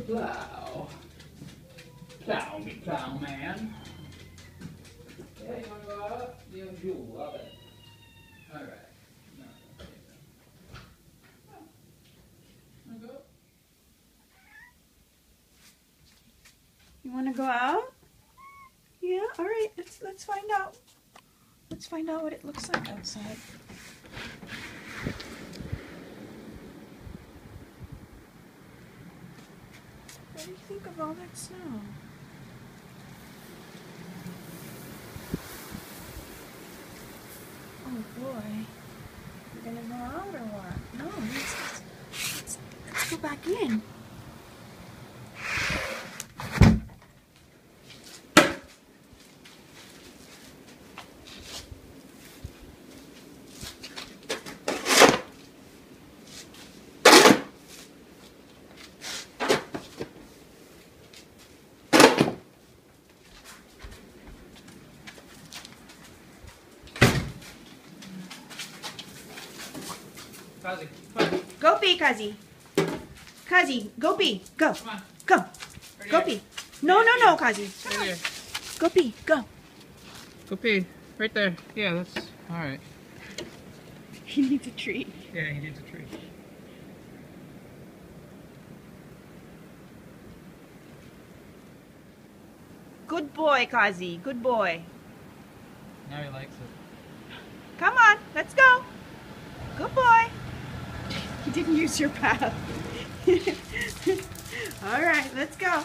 Plow. Plow me, plow man. Yeah, you wanna go out? You love it. Alright. No, wanna go? You want to go out? Yeah, all right. Let's find out. Let's find out what it looks like outside. What do you think of all that snow? Oh boy. We're gonna go out or what? No, let's go back in. Kazi, come on. Go pee, Kazi. Kazi, go pee. Go. Come on. Go. Right Go here. pee. No, Kazi. Come Right on. here. Go pee. Go. Go pee. Right there. Yeah, that's alright. He needs a treat. Yeah, he needs a treat. Good boy, Kazi. Good boy. Now he likes it. Come on. Let's go. Good boy. He didn't use your path. All right, let's go.